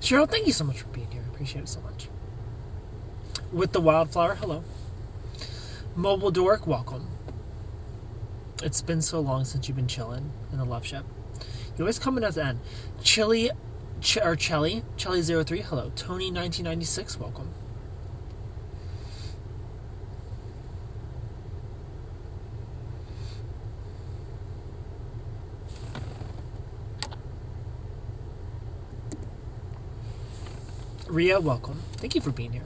Cheryl, thank you so much for being here. I appreciate it so much. With the Wildflower, hello. Mobile Dork, welcome. It's been so long since you've been chilling in the Loveship. You always come in at the end. Chelly03, hello. Tony1996, welcome. Ria, welcome. Thank you for being here.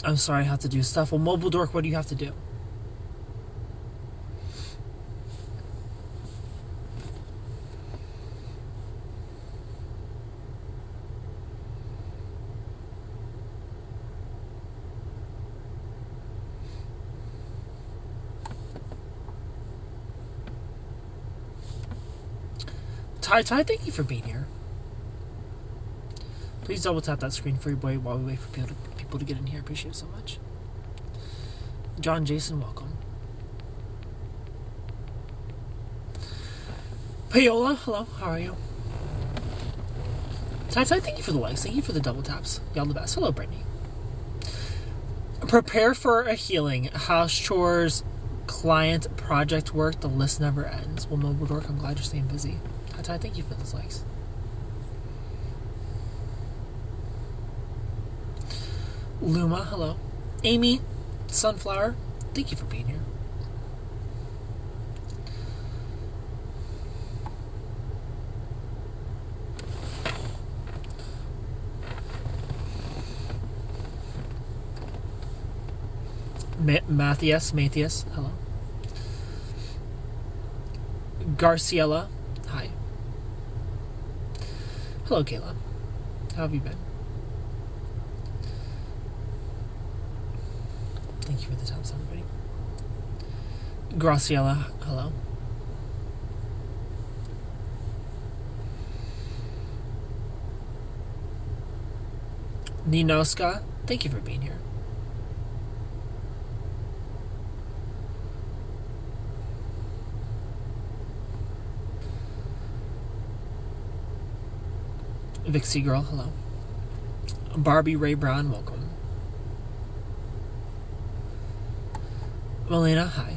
I'm sorry I have to do stuff. Well, Mobile Dork, what do you have to do? Ty, thank you for being here. Please double tap that screen for your boy while we wait for people to get in here. Appreciate it so much. John Jason, welcome. Payola, hello. How are you? Ty, thank you for the likes. Thank you for the double taps. Y'all the best. Hello, Brittany. Prepare for a healing. House chores, client, project work. The list never ends. Well, Mobile Dork, I'm glad you're staying busy. Ty, thank you for those likes. Luma, hello. Amy, Sunflower, thank you for being here. Matthias, hello. Garciela, hi. Hello, Kayla. How have you been? Thank you for the times, everybody. Graciela, hello. Ninoska, thank you for being here. Vixie Girl, hello. Barbie Ray Brown, welcome. Melina, hi.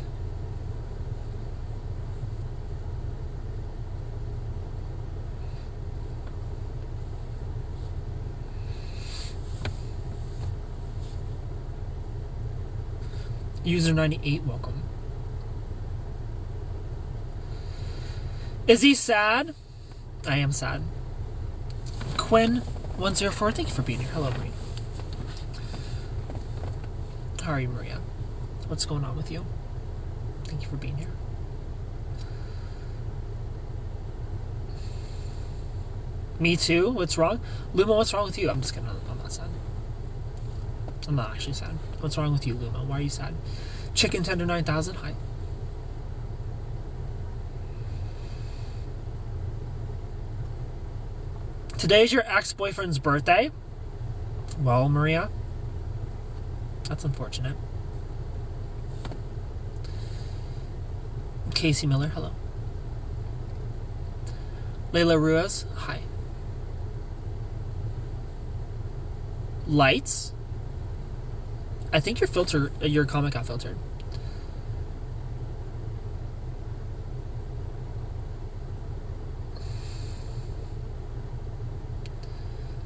User 98, welcome. Is he sad? I am sad. Quinn 104, thank you for being here. Hello, Maria. How are you, Maria? What's going on with you? Thank you for being here. Me too? What's wrong? Luma, what's wrong with you? I'm just kidding. I'm not sad. I'm not actually sad. What's wrong with you, Luma? Why are you sad? Chicken Tender 9000, hi. Today's your ex-boyfriend's birthday? Well, Maria, that's unfortunate. Casey Miller, hello. Layla Ruiz, hi. Lights? I think your comment got filtered.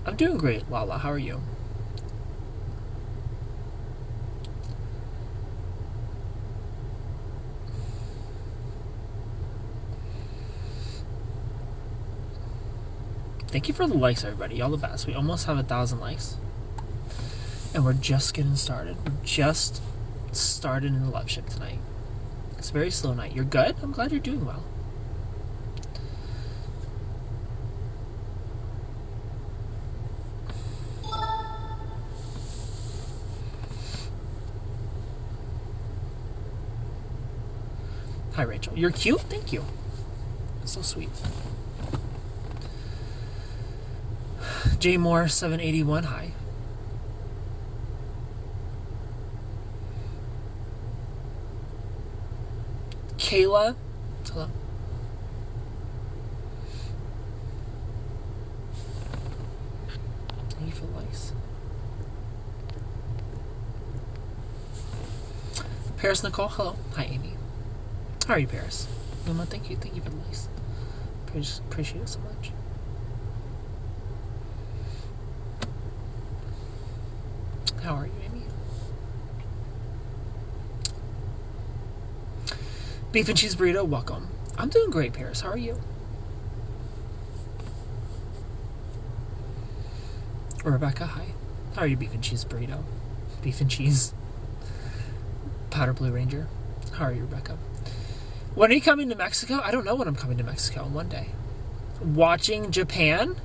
I'm doing great, Lala. How are you? Thank you for the likes, everybody. Y'all the best. We almost have 1,000 likes. And we're just getting started. We're just started in the Loveship tonight. It's a very slow night. You're good? I'm glad you're doing well. Hi, Rachel. You're cute? Thank you. So sweet. J Moore 781, hi. Kayla, hello. Thank you for the likes. Paris Nicole, hello. Hi, Amy. How are you, Paris? Luma, thank you. Thank you for the likes. Appreciate it so much. How are you, Amy? Beef and cheese burrito, welcome. I'm doing great, Paris. How are you? Rebecca, hi. How are you, beef and cheese burrito? Beef and cheese. Powder Blue Ranger. How are you, Rebecca? When are you coming to Mexico? I don't know when I'm coming to Mexico one day. Watching Japan?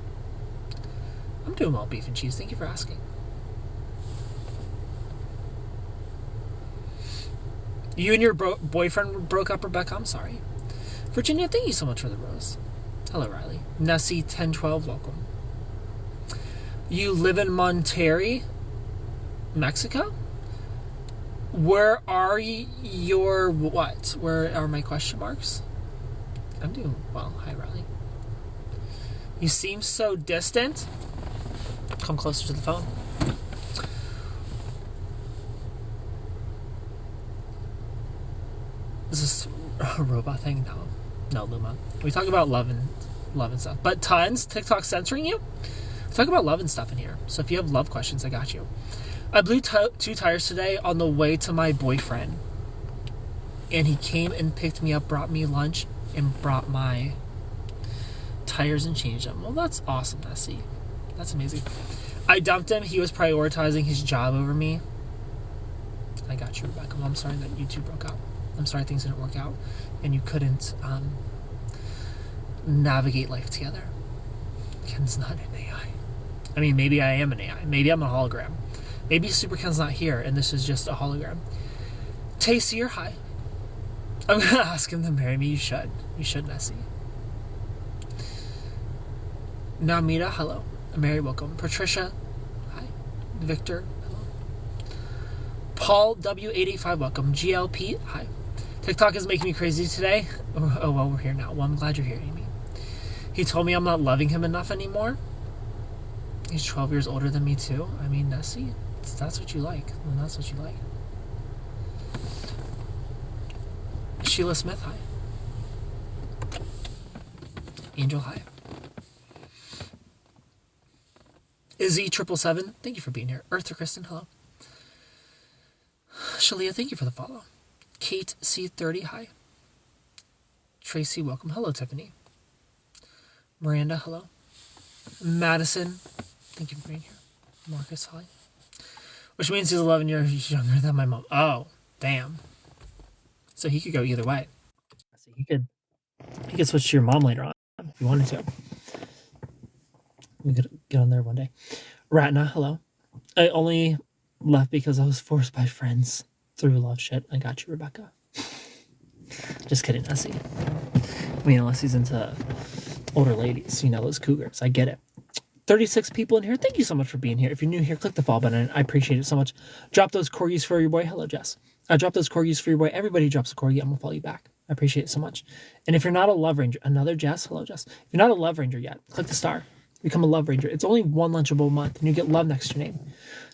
I'm doing well, beef and cheese. Thank you for asking. You and your boyfriend broke up, Rebecca? I'm sorry. Virginia, thank you so much for the rose. Hello, Riley. Nessie 1012, welcome. You live in Monterrey, Mexico? Where are your what? Where are my question marks? I'm doing well. Hi, Riley. You seem so distant. Come closer to the phone. Is this a robot thing? No, Luma. We talk about love and stuff, but tons. TikTok censoring you. We talk about love and stuff in here. So if you have love questions, I got you. I blew 2 tires today on the way to my boyfriend, and he came and picked me up, brought me lunch, and brought my tires and changed them. Well, that's awesome, Nessie. That's amazing. I dumped him. He was prioritizing his job over me. I got you, Rebecca. Well, I'm sorry that you two broke up. I'm sorry things didn't work out, and you couldn't navigate life together. Ken's not an AI. I mean, maybe I am an AI. Maybe I'm a hologram. Maybe Super Ken's not here, and this is just a hologram. Tasty or hi? I'm going to ask him to marry me. You should. You should, Nessie. Namita, hello. Mary, welcome. Patricia, hi. Victor, hello. Paul, W885, welcome. GLP, hi. TikTok is making me crazy today. Oh, well, we're here now. Well, I'm glad you're here, Amy. He told me I'm not loving him enough anymore. He's 12 years older than me, too. I mean, Nessie, that's what you like. Well, that's what you like. Sheila Smith, hi. Angel, hi. Izzy777, thank you for being here. Eartha Kristen, hello. Shalia, thank you for the follow. Kate C30, hi. Tracy, welcome. Hello, Tiffany. Miranda, hello. Madison, thank you for being here. Marcus, hi. Which means he's 11 years younger than my mom. Oh, damn. So he could go either way. So he could switch to your mom later on if you wanted to. We could get on there one day. Ratna, hello. I only left because I was forced by friends through Loveship. I got you, Rebecca. Just kidding, Nessie. I mean, unless he's into older ladies, those cougars. I get it. 36 people in here. Thank you so much for being here. If you're new here, click the follow button. I appreciate it so much. Drop those corgis for your boy. Hello, Jess. Drop those corgis for your boy. Everybody drops a corgi. I'm going to follow you back. I appreciate it so much. And if you're not a Love Ranger, another Jess. Hello, Jess. If you're not a Love Ranger yet, click the star. Become a Love Ranger. It's only one Lunchable a month, and you get love next to your name.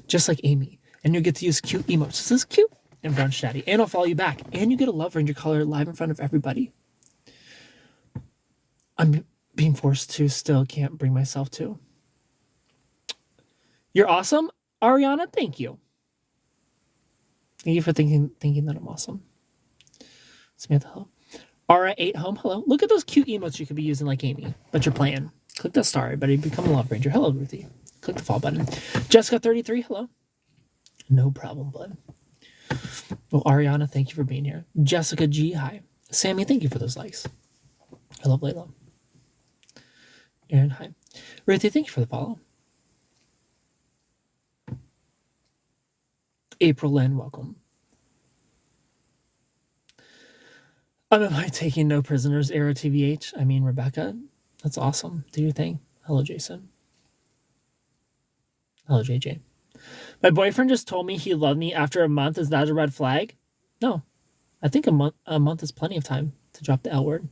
Just like Amy. And you get to use cute emotes. This is cute. And Brunch Daddy. And I'll follow you back. And you get a Love Ranger color live in front of everybody. I'm being forced to, still can't bring myself to. You're awesome, Ariana. Thank you. Thank you for thinking that I'm awesome. Samantha, hello. Ara8 home, hello. Look at those cute emotes you could be using like Amy, but you're playing. Click that star, everybody. Become a Love Ranger. Hello, Ruthie. Click the follow button. Jessica33, hello. No problem, bud. Well, Ariana, thank you for being here. Jessica G, hi. Sammy, thank you for those likes. Hello, Layla. Aaron, hi. Ruthie, thank you for the follow. April Lynn, welcome. Am I taking no prisoners, Arrow TVH? I mean, Rebecca, that's awesome. Do your thing. Hello, Jason. Hello, JJ. My boyfriend just told me he loved me after a month. Is that a red flag? No. I think a month is plenty of time to drop the L word.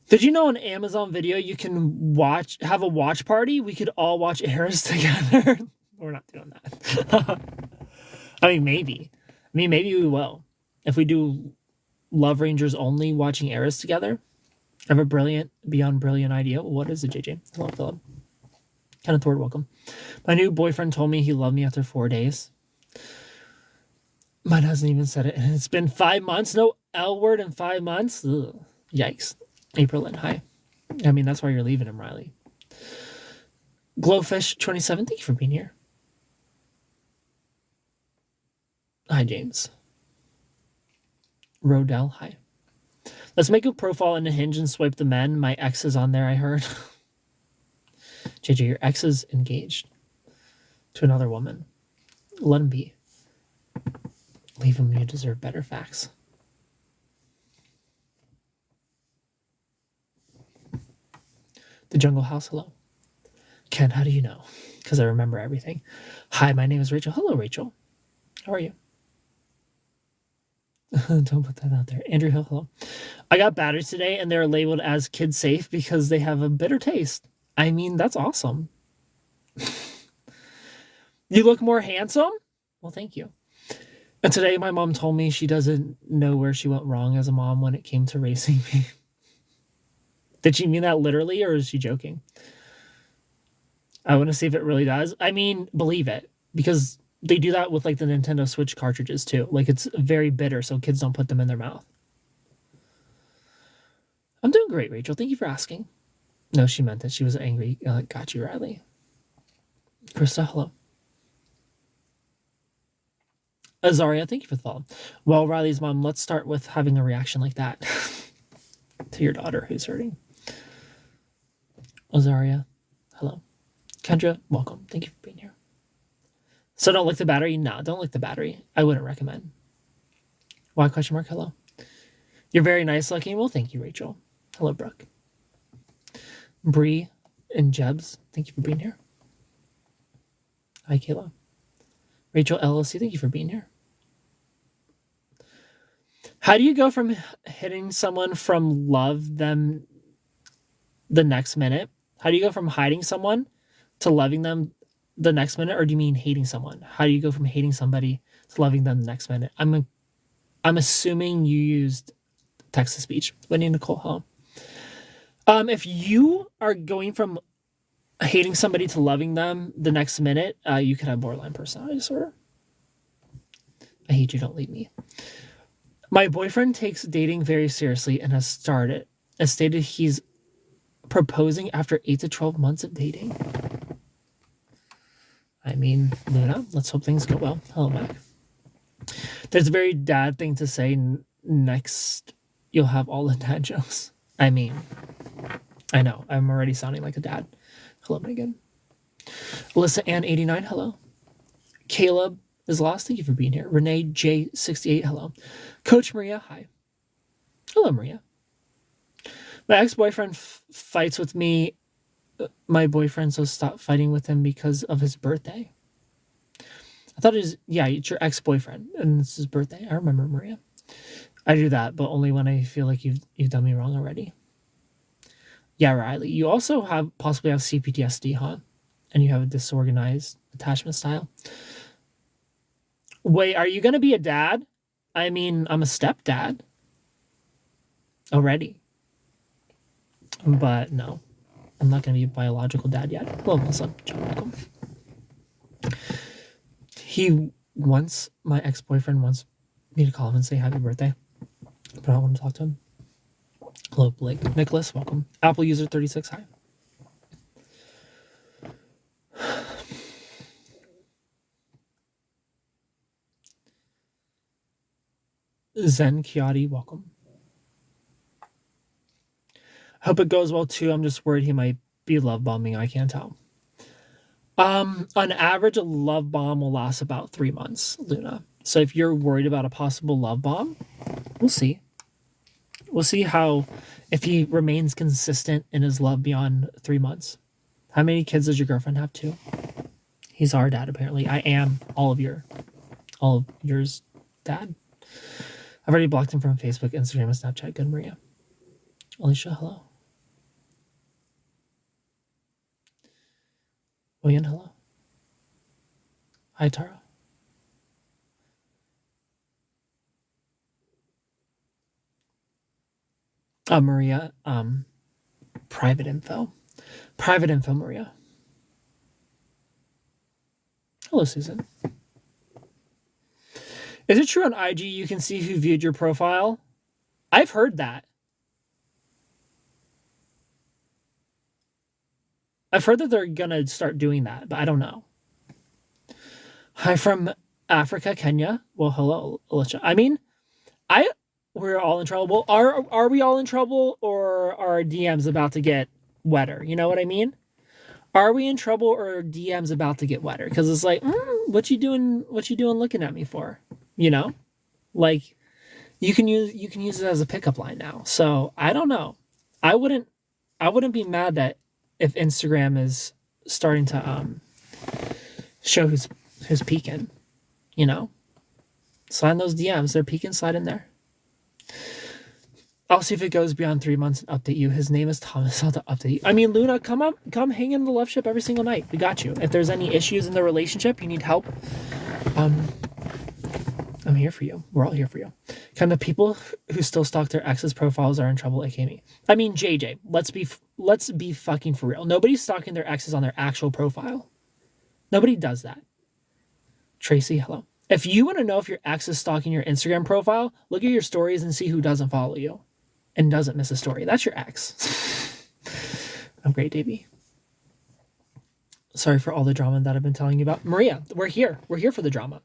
Did you know on Amazon Video you can have a watch party? We could all watch Eras together. We're not doing that. I mean, maybe. Maybe we will. If we do Love Rangers only watching Eras together. I have a beyond brilliant idea. What is it, JJ? Hello, Philip. Kind of Thord, welcome. My new boyfriend told me he loved me after 4 days. Mine hasn't even said it. It's been 5 months. No L word in 5 months. Ugh. Yikes. April Lynn, hi. I mean, that's why you're leaving him, Riley. Glowfish27, thank you for being here. Hi, James. Rodell, hi. Let's make a profile in a Hinge and swipe the men. My ex is on there, I heard. JJ, your ex is engaged to another woman. Let him be. Leave him, you deserve better facts. The Jungle House, hello. Ken, how do you know? Because I remember everything. Hi, my name is Rachel. Hello, Rachel. How are you? Don't put that out there. Andrew Hill, hello. I got batteries today and they're labeled as kid safe because they have a bitter taste. I mean, that's awesome. You look more handsome? Well, thank you. And today my mom told me she doesn't know where she went wrong as a mom when it came to raising me. Did she mean that literally or is she joking? I want to see if it really does. I mean, believe it. Because they do that with like the Nintendo Switch cartridges too. Like it's very bitter so kids don't put them in their mouth. I'm doing great, Rachel. Thank you for asking. No, she meant it. She was angry. Got you, Riley. Krista, hello. Azaria, thank you for the follow. Well, Riley's mom, let's start with having a reaction like that to your daughter who's hurting. Azaria, hello. Kendra, welcome. Thank you for being here. So don't lick the battery? No, don't lick the battery. I wouldn't recommend. Why question mark? Hello. You're very nice looking. Well, thank you, Rachel. Hello, Brooke. Bree and Jebs, thank you for being here. Hi, Kayla. Rachel LLC, thank you for being here. How do you go from hitting someone from love them the next minute? How do you go from hiding someone to loving them the next minute? Or do you mean hating someone? How do you go from hating somebody to loving them the next minute? I'm assuming you used text-to-speech. Winnie Nicole, hello. If you are going from hating somebody to loving them the next minute, you could have borderline personality disorder. I hate you, don't leave me. My boyfriend takes dating very seriously and has stated he's proposing after 8 to 12 months of dating. I mean, Luna, let's hope things go well. Hello, Mac. There's a very dad thing to say. Next, you'll have all the dad jokes. I mean, I know. I'm already sounding like a dad. Hello, Megan. Alyssa Ann 89, hello. Caleb is lost. Thank you for being here. Renee J68, hello. Coach Maria, hi. Hello, Maria. My ex-boyfriend fights with me. My boyfriend, so stop fighting with him because of his birthday. I thought it's your ex-boyfriend and it's his birthday. I remember, Maria. I do that, but only when I feel like you've done me wrong already. Yeah, Riley. You also possibly have CPTSD, huh? And you have a disorganized attachment style. Wait, are you going to be a dad? I mean, I'm a stepdad already. But no, I'm not going to be a biological dad yet. Hello, Melissa. John, welcome. My ex-boyfriend wants me to call him and say happy birthday, but I don't want to talk to him. Hello, Blake. Nicholas, welcome. Apple user 36, hi. Zen Kiati, welcome. Hope it goes well too. I'm just worried he might be love bombing. I can't tell. On average, a love bomb will last about 3 months, Luna. So if you're worried about a possible love bomb, we'll see. We'll see if he remains consistent in his love beyond 3 months. How many kids does your girlfriend have too? He's our dad, apparently. I am all of yours dad. I've already blocked him from Facebook, Instagram, and Snapchat. Good, Maria. Alicia, hello. Oyen, hello. Hi, Tara. Maria, private info. Private info, Maria. Hello, Susan. Is it true on IG you can see who viewed your profile? I've heard that. I've heard that they're gonna start doing that, but I don't know. Hi from Africa, Kenya. Well, hello, Alicia. I mean, we're all in trouble. Well, are we all in trouble, or are our DMs about to get wetter? You know what I mean? Are we in trouble, or are DMs about to get wetter? Because it's like, what you doing? What you doing? Looking at me for? You know, like you can use it as a pickup line now. So I don't know. I wouldn't be mad that if Instagram is starting to show who's peeking. You know, slide those DMs. They're peeking. Slide in there. I'll see if it goes beyond 3 months and update you. His name is Thomas. I'll update you. I mean, Luna, come hang in the Loveship every single night. We got you. If there's any issues in the relationship, you need help, I'm here for you. We're all here for you. Kind of people who still stalk their ex's profiles are in trouble, aka me. I mean, JJ, let's be fucking for real. Nobody's stalking their exes on their actual profile. Nobody does that. Tracy, hello. If you want to know if your ex is stalking your Instagram profile, look at your stories and see who doesn't follow you and doesn't miss a story. That's your ex. I'm great, Davey. Sorry for all the drama that I've been telling you about. Maria, we're here. We're here for the drama.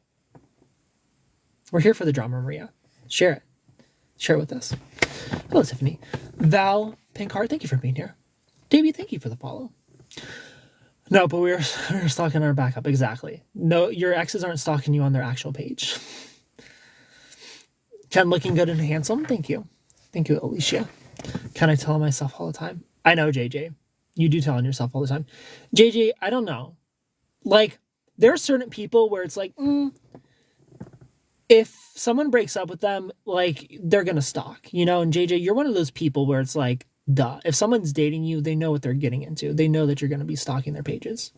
We're here for the drama, Maria. Share it. Share it with us. Hello, Tiffany. Val Pinkheart, thank you for being here. Davey, thank you for the follow. No, but we're stalking our backup. Exactly. No, your exes aren't stalking you on their actual page. Ken looking good and handsome. Thank you. Thank you, Alicia. Can I tell myself all the time? I know, JJ. You do tell on yourself all the time. JJ, I don't know. Like, there are certain people where it's like, if someone breaks up with them, like, they're going to stalk, you know? And JJ, you're one of those people where it's like, duh. If someone's dating you, they know what they're getting into. They know that you're going to be stalking their pages.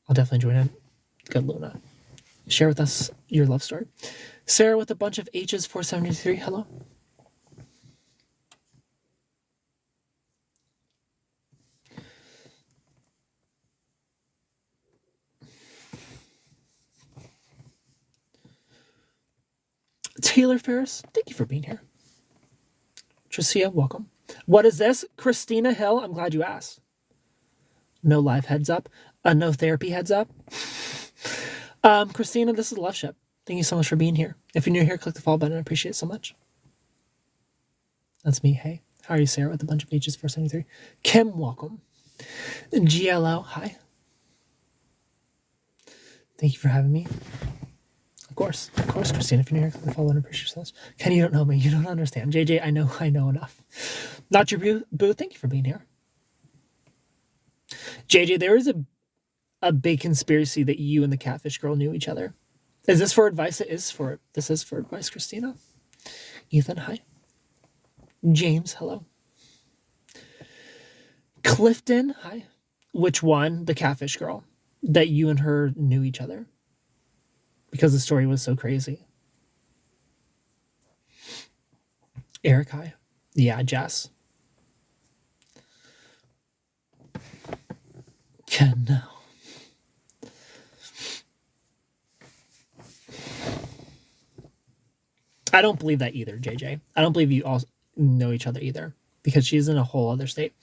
I'll definitely join in. Good, Luna. Share with us your love story. Sarah with a bunch of H's, 473. Hello. Taylor Ferris, thank you for being here. Tricia, welcome. What is this? Christina Hill, I'm glad you asked. No live heads up. No therapy heads up. Christina, this is Loveship. Thank you so much for being here. If you're new here, click the follow button. I appreciate it so much. That's me. Hey. How are you, Sarah? With a bunch of H's, 473. Kim, welcome. GLO, hi. Thank you for having me. Of course, Christina. If you're new here, click the follow button. I appreciate it so much. Ken, you don't know me. You don't understand. JJ, I know enough. Not your boo. Thank you for being here. JJ, there is a big conspiracy that you and the catfish girl knew each other. Is this for advice? This is for advice, Christina. Ethan, hi. James, hello. Clifton, hi. Which one? The catfish girl. That you and her knew each other. Because the story was so crazy. Eric, hi. Yeah, Jess. Ken, no. I don't believe that either, JJ. I don't believe you all know each other either. Because she's in a whole other state.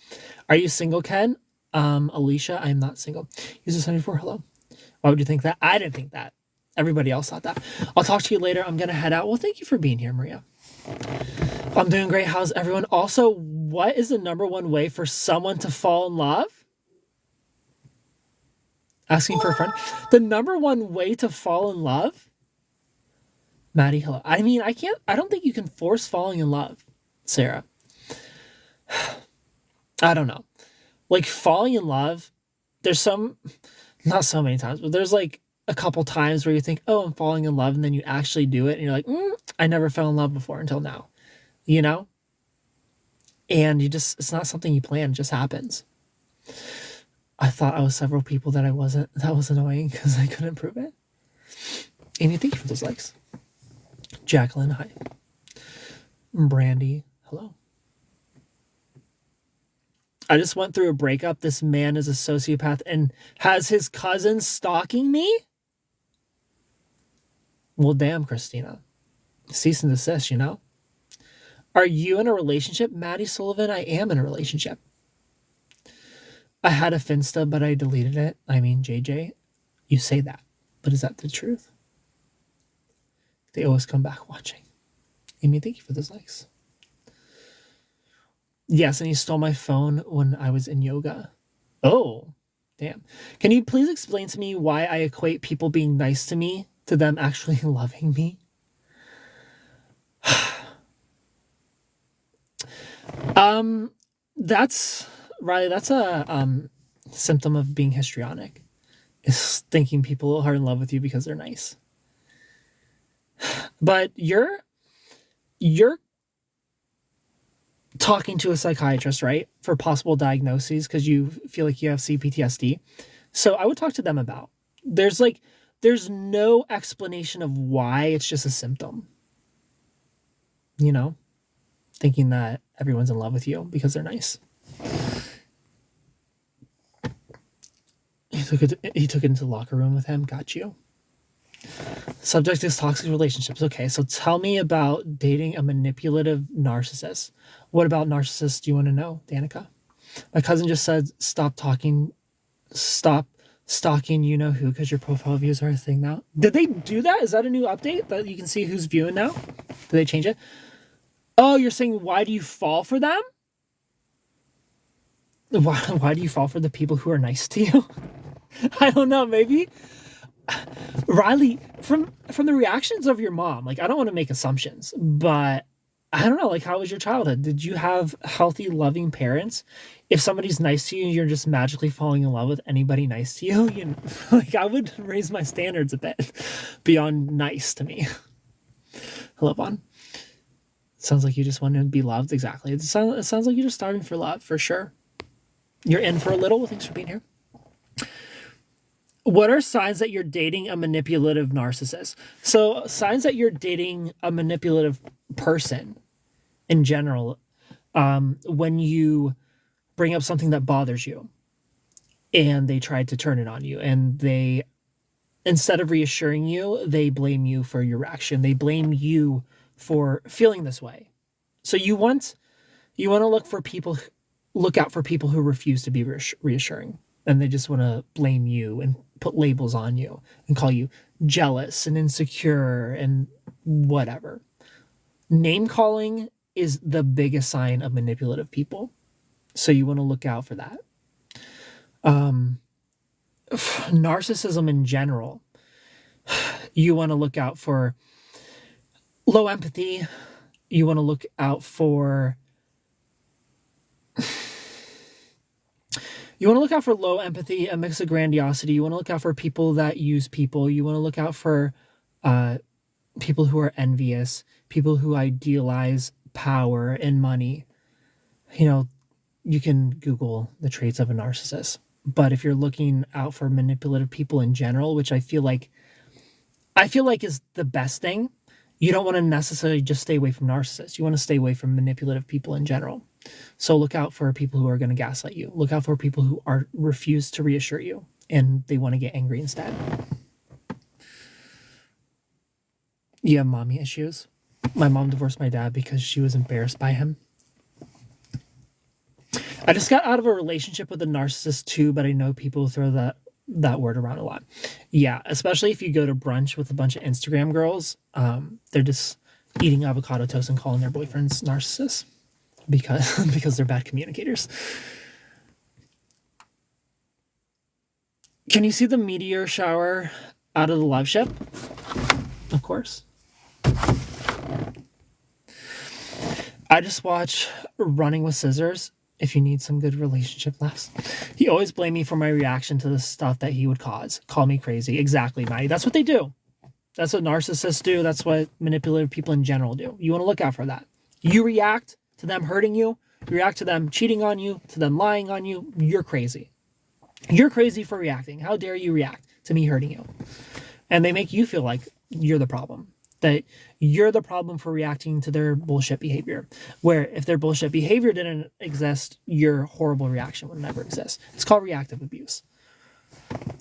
Are you single, Ken? Alicia, I am not single. User 74, hello. Why would you think that? I didn't think that. Everybody else thought that. I'll talk to you later. I'm going to head out. Well, thank you for being here, Maria. I'm doing great. How's everyone? Also, what is the number one way for someone to fall in love? Asking for a friend. The number one way to fall in love? Maddie, hello. I mean, I don't think you can force falling in love, Sarah. I don't know. Like, falling in love, there's not so many times, but there's like a couple times where you think, oh, I'm falling in love, and then you actually do it, and you're like, I never fell in love before until now, you know? And it's not something you plan, it just happens. I thought I was several people that I wasn't. That was annoying because I couldn't prove it. Amy, thank you for those likes. Jacqueline, hi. Brandy, hello. I just went through a breakup. This man is a sociopath and has his cousin stalking me? Well, damn, Christina. Cease and desist, you know? Are you in a relationship? Maddie Sullivan, I am in a relationship. I had a Finsta, but I deleted it. I mean, JJ, you say that, but is that the truth? They always come back watching. Amy, thank you for those likes. Yes, and he stole my phone when I was in yoga. Oh, damn. Can you please explain to me why I equate people being nice to me to them actually loving me? That's Riley, that's a symptom of being histrionic. Is thinking people are in love with you because they're nice. But you're talking to a psychiatrist, right? For possible diagnoses because you feel like you have CPTSD. So I would talk to them about. There's no explanation of why, it's just a symptom. You know? Thinking that everyone's in love with you because they're nice. He took it into the locker room with him. Got you. Subject is toxic relationships. Okay, so tell me about dating a manipulative narcissist. What about narcissists do you want to know, Danica? My cousin just said, stop stalking you know who, because your profile views are a thing now. Did they do that? Is that a new update that you can see who's viewing now? Did they change it? Oh, you're saying why do you fall for them? Why do you fall for the people who are nice to you? I don't know, maybe. Riley, from the reactions of your mom, like, I don't want to make assumptions, but I don't know, like, how was your childhood? Did you have healthy, loving parents? If somebody's nice to you, you're just magically falling in love with anybody nice to you. You know, like, I would raise my standards a bit beyond nice to me. Hello, Vaughn. Sounds like you just want to be loved. Exactly. It sounds like you're just starving for love, for sure. You're in for a little. Well, thanks for being here. What are signs that you're dating a manipulative narcissist? So signs that you're dating a manipulative person in general, when you bring up something that bothers you and they try to turn it on you, and they, instead of reassuring you, they blame you for your action. They blame you for feeling this way. So you want to look out for people who refuse to be reassuring, and they just want to blame you and put labels on you and call you jealous and insecure and whatever. Name calling is the biggest sign of manipulative people. So you want to look out for that. Narcissism in general, you want to look out for low empathy. You want to look out for low empathy, a mix of grandiosity. You want to look out for people that use people. You want to look out for people who are envious, people who idealize power and money. You know, you can Google the traits of a narcissist. But if you're looking out for manipulative people in general, which I feel like is the best thing, you don't want to necessarily just stay away from narcissists. You want to stay away from manipulative people in general. So look out for people who are going to gaslight you. Look out for people who refuse to reassure you, and they want to get angry instead. You have mommy issues. My mom divorced my dad because she was embarrassed by him. I just got out of a relationship with a narcissist too, but I know people throw that word around a lot. Yeah, especially if you go to brunch with a bunch of Instagram girls, they're just eating avocado toast and calling their boyfriends narcissists because they're bad communicators. Can you see the meteor shower out of the Loveship? Of course. I just watch Running with Scissors. If you need some good relationship laughs. He always blamed me for my reaction to the stuff that he would cause. Call me crazy. Exactly, Maddie. That's what they do. That's what narcissists do. That's what manipulative people in general do. You want to look out for that. You react to them hurting you. You react to them cheating on you, to them lying on you. You're crazy. You're crazy for reacting. How dare you react to me hurting you? And they make you feel like you're the problem. That you're the problem for reacting to their bullshit behavior. Where if their bullshit behavior didn't exist, your horrible reaction would never exist. It's called reactive abuse.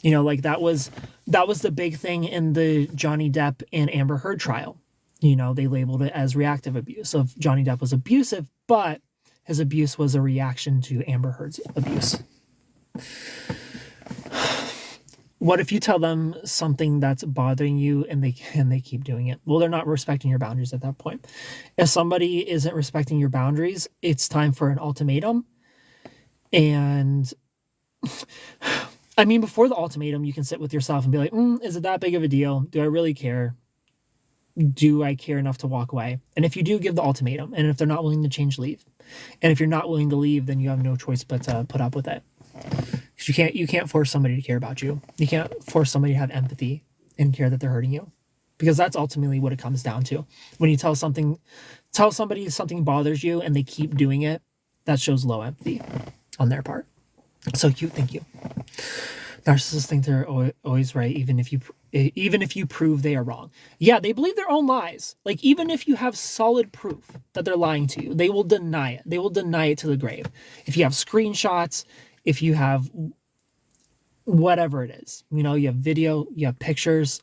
Like that was the big thing in the Johnny Depp and Amber Heard trial. They labeled it as reactive abuse. So Johnny Depp was abusive, but his abuse was a reaction to Amber Heard's abuse. What if you tell them something that's bothering you and they keep doing it? Well, they're not respecting your boundaries at that point. If somebody isn't respecting your boundaries, it's time for an ultimatum. And I mean, before the ultimatum, you can sit with yourself and be like, is it that big of a deal? Do I really care? Do I care enough to walk away? And if you do, give the ultimatum. And if they're not willing to change, leave. And if you're not willing to leave, then you have no choice but to put up with it. Because you can't force somebody to care about you. You can't force somebody to have empathy and care that they're hurting you. Because that's ultimately what it comes down to. When you tell somebody something bothers you and they keep doing it, that shows low empathy on their part. So cute, thank you. Narcissists think they're always right, even if you prove they are wrong. Yeah, they believe their own lies. Like, even if you have solid proof that they're lying to you, they will deny it. They will deny it to the grave. If you have screenshots, if you have whatever it is, you have video, you have pictures,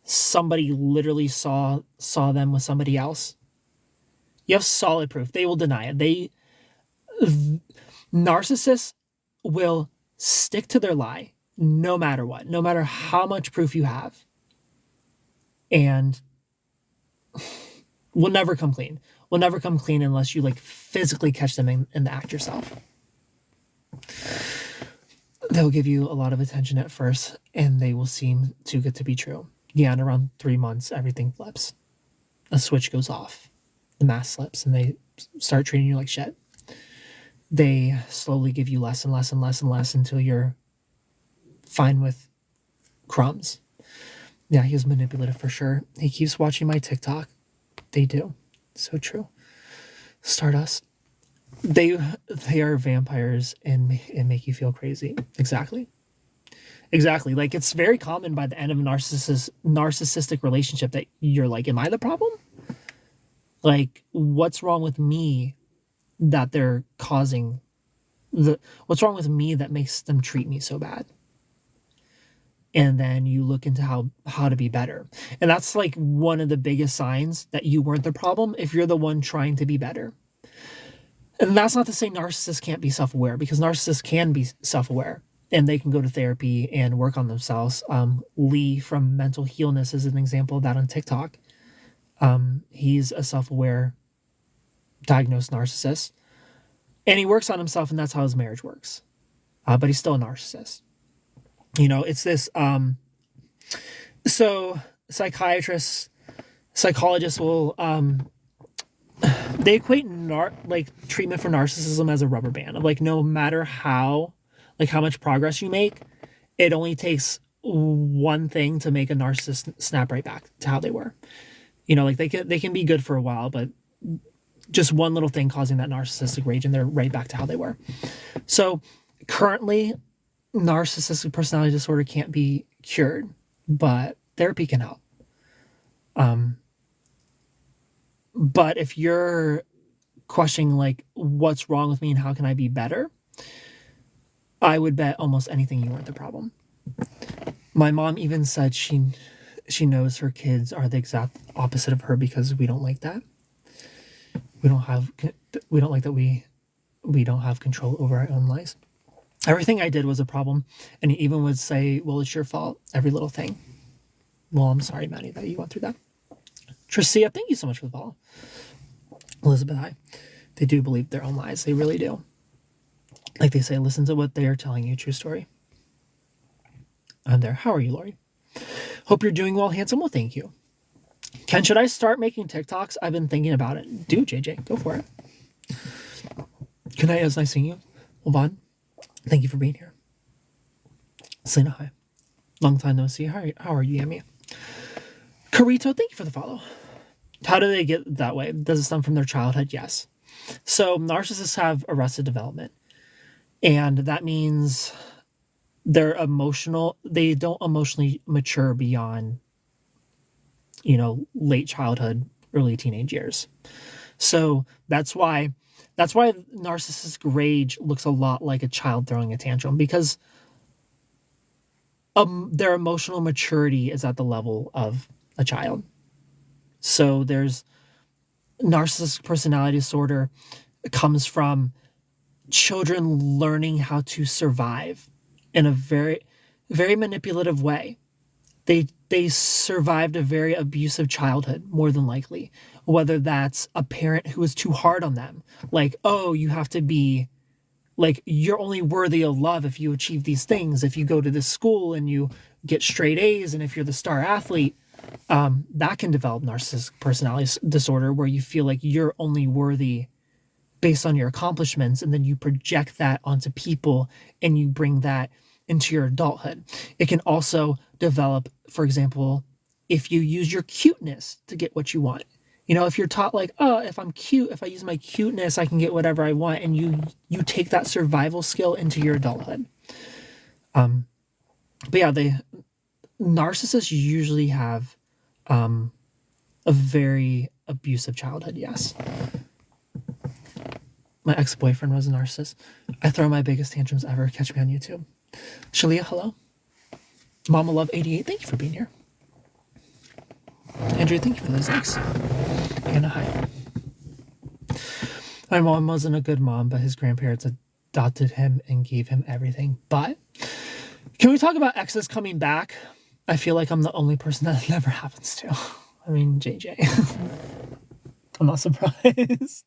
somebody literally saw them with somebody else. You have solid proof. They will deny it. Narcissists will stick to their lie no matter what, no matter how much proof you have, and will never come clean. Will never come clean unless you physically catch them in the act yourself. They'll give you a lot of attention at first, and they will seem too good to be true. Yeah, in around 3 months, everything flips. A switch goes off. The mask slips, and they start treating you like shit. They slowly give you less and less and less and less until you're fine with crumbs. Yeah, he is manipulative for sure. He keeps watching my TikTok. They do. So true. Stardust. They are vampires and make you feel crazy. Exactly. Like, it's very common by the end of a narcissistic relationship that you're like, am I the problem? Like, what's wrong with me that they're causing what's wrong with me that makes them treat me so bad? And then you look into how to be better. And that's one of the biggest signs that you weren't the problem if you're the one trying to be better. And that's not to say narcissists can't be self-aware, because narcissists can be self-aware and they can go to therapy and work on themselves. Lee from Mental Healness is an example of that on TikTok. He's a self-aware diagnosed narcissist, and he works on himself, and that's how his marriage works. But he's still a narcissist. It's this, so psychologists will, they equate treatment for narcissism as a rubber band of no matter how much progress you make, it only takes one thing to make a narcissist snap right back to how they were. They can be good for a while, but just one little thing causing that narcissistic rage and they're right back to how they were. So currently, narcissistic personality disorder can't be cured, but therapy can help. But if you're questioning what's wrong with me and how can I be better, I would bet almost anything you weren't the problem. My mom even said she knows her kids are the exact opposite of her because we don't like that. We don't like that we don't have control over our own lives. Everything I did was a problem, and he even would say, well, it's your fault, every little thing. Well, I'm sorry, Maddie, that you went through that. Tricia, thank you so much for the follow. Elizabeth, hi. They do believe their own lies. They really do. Like they say, listen to what they are telling you. True story. I'm there. How are you, Lori? Hope you're doing well, handsome. Well, thank you. Ken, should I start making TikToks? I've been thinking about it. Do, JJ. Go for it. Good night. It was nice seeing you. Vaughn, thank you for being here. Selena, hi. Long time no see. How are you, Yami? Carito, thank you for the follow. How do they get that way? Does it stem from their childhood? Yes. So narcissists have arrested development. And that means they're emotional. They don't emotionally mature beyond, late childhood, early teenage years. So that's why narcissistic rage looks a lot like a child throwing a tantrum, because their emotional maturity is at the level of a child. So there's narcissistic personality disorder comes from children learning how to survive in a very, very manipulative way. They survived a very abusive childhood, more than likely, whether that's a parent who was too hard on them, like, oh, you have to be, like, you're only worthy of love if you achieve these things, if you go to this school and you get straight A's, and if you're the star athlete. That can develop narcissistic personality disorder, where you feel like you're only worthy based on your accomplishments, and then you project that onto people and you bring that into your adulthood. It can also develop, for example, if you use your cuteness to get what you want. If you're taught, like, oh, if I'm cute, if I use my cuteness, I can get whatever I want, and you take that survival skill into your adulthood. But yeah, narcissists usually have a very abusive childhood. Yes. My ex-boyfriend was a narcissist. I throw my biggest tantrums ever. Catch me on YouTube. Shalia, hello. Mama Love 88, thank you for being here. Andrew, thank you for those likes. Anna, hi. My mom wasn't a good mom, but his grandparents adopted him and gave him everything. But can we talk about exes coming back? I feel like I'm the only person that never happens to. I mean, JJ. I'm not surprised.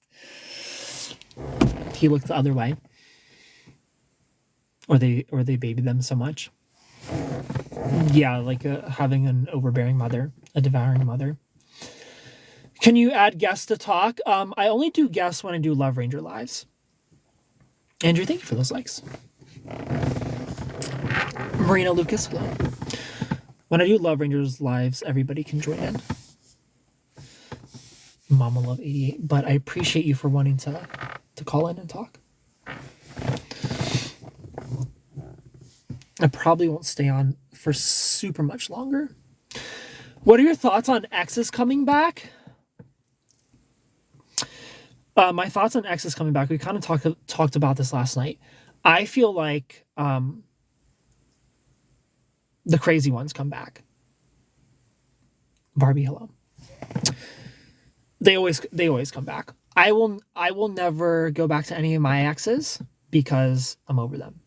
He looked the other way. Or they baby them so much. Yeah, like having an overbearing mother, a devouring mother. Can you add guests to talk? I only do guests when I do Love Ranger lives. Andrew, thank you for those likes. Marina Lucas, hello. When I do Love Rangers lives, everybody can join in. Mama Love 88, but I appreciate you for wanting to call in and talk. I probably won't stay on for super much longer. What are your thoughts on exes coming back? My thoughts on exes coming back, we kind of talked about this last night. I feel like the crazy ones come back. Barbie, hello. They always come back. I will never go back to any of my exes because I'm over them.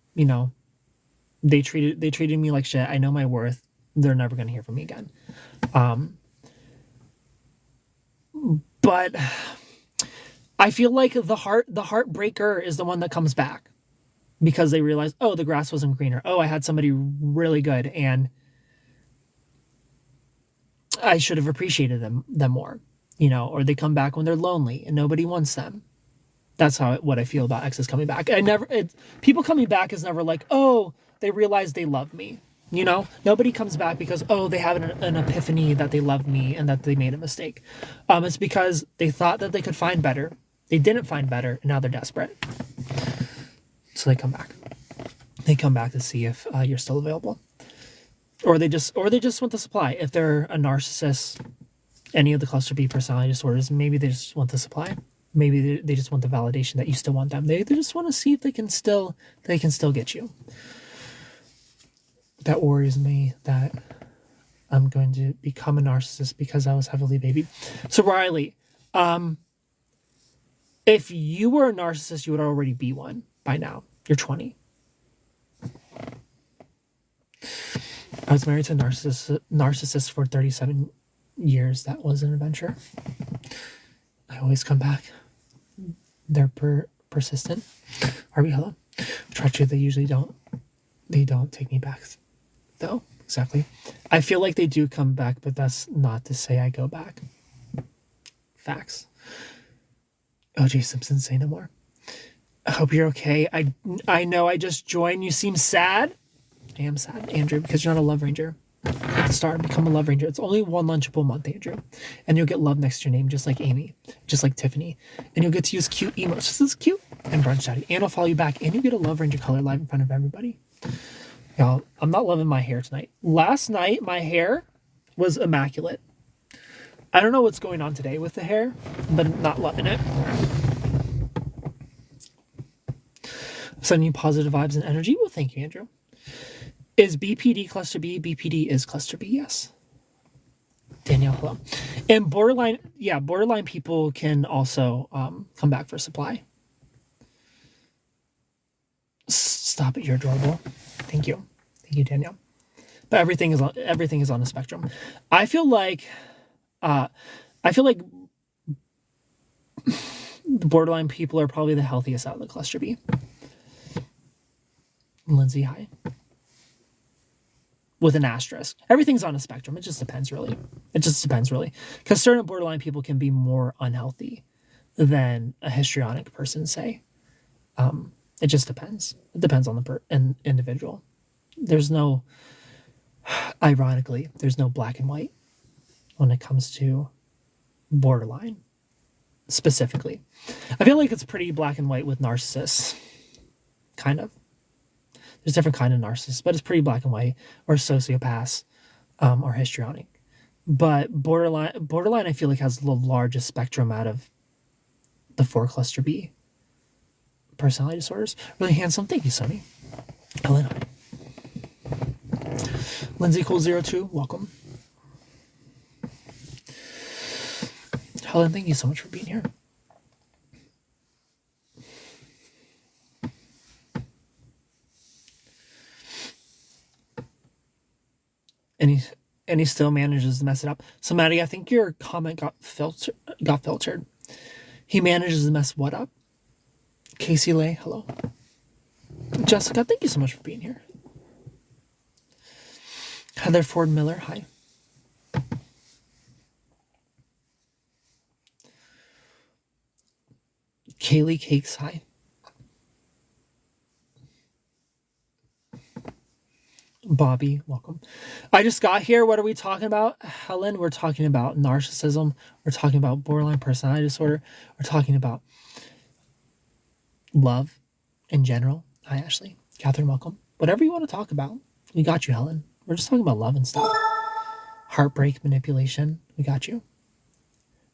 They treated me like shit. I know my worth. They're never going to hear from me again. But I feel like the heartbreaker is the one that comes back because they realize, oh, the grass wasn't greener. Oh, I had somebody really good and I should have appreciated them more, or they come back when they're lonely and nobody wants them. That's what I feel about exes coming back. People coming back is never like, oh, they realize they love me. Nobody comes back because, oh, they have an epiphany that they love me and that they made a mistake. It's because they thought that they could find better. They didn't find better, and now they're desperate. So they come back. They come back to see if you're still available, or they just want the supply. If they're a narcissist, any of the cluster B personality disorders, maybe they just want the supply. Maybe they just want the validation that you still want them. They just want to see if they can still get you. That worries me that I'm going to become a narcissist because I was heavily babied. So Riley, if you were a narcissist, you would already be one by now. You're 20. I was married to a narcissist for 37 years. That was an adventure. I always come back. They're persistent. Are we hello? Tragedy, they usually don't. They don't take me back, though. Exactly. I feel like they do come back, but that's not to say I go back. Facts. O.J. Simpson, say no more. I hope you're okay. I know I just joined. You seem sad. I am sad, Andrew, because you're not a Love Ranger. Click the star and become a Love Ranger. It's only one lunchable month, Andrew. And you'll get love next to your name, just like Amy, just like Tiffany. And you'll get to use cute emotes. This is cute. And Brunch Daddy. And I'll follow you back. And you'll get a Love Ranger color live in front of everybody. Y'all, I'm not loving my hair tonight. Last night, my hair was immaculate. I don't know what's going on today with the hair, but not loving it. Sending you positive vibes and energy. Well, thank you, Andrew. Is BPD cluster B? BPD is cluster B, yes. Danielle, hello. And borderline people can also come back for supply. Stop it, you're adorable. Thank you, Danielle. But everything is on a spectrum. I feel like the borderline people are probably the healthiest out of the cluster B. Lindsay, hi. With an asterisk. Everything's on a spectrum. It just depends, really. Because certain borderline people can be more unhealthy than a histrionic person, say. It just depends. It depends on the individual. Ironically, there's no black and white when it comes to borderline, specifically. I feel like it's pretty black and white with narcissists, kind of. There's different kind of narcissists, but it's pretty black and white, or sociopaths, or histrionic. But borderline, I feel like has the largest spectrum out of the 4 cluster B personality disorders. Really handsome. Thank you, Sonny. Helen, hi. Lindsay Cool02, welcome. Helen, thank you so much for being here. And he still manages to mess it up. So Maddie, I think your comment got filtered. He manages to mess what up? Casey Lay, hello. Jessica, thank you so much for being here. Heather Ford Miller, hi. Kaylee Cakes, hi. Bobby, welcome. I just got here. What are we talking about, Helen? We're talking about narcissism. We're talking about borderline personality disorder. We're talking about love in general. Hi, Ashley. Catherine, welcome. Whatever you want to talk about, we got you, Helen. We're just talking about love and stuff. Heartbreak, manipulation, we got you.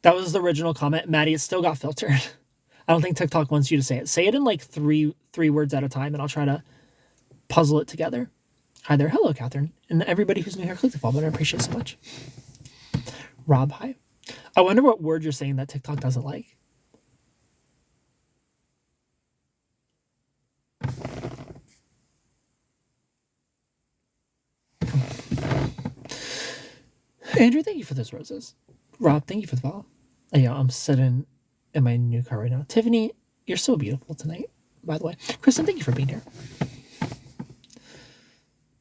That was the original comment. Maddie, it still got filtered. I don't think TikTok wants you to say it. Say it in like three words at a time, and I'll try to puzzle it together. Hi there. Hello, Catherine. And everybody who's new here, click the follow button. I appreciate it so much. Rob, hi. I wonder what word you're saying that TikTok doesn't like. Andrew, thank you for those roses. Rob, thank you for the follow. Yeah, I'm sitting in my new car right now. Tiffany, you're so beautiful tonight, by the way. Kristen, thank you for being here.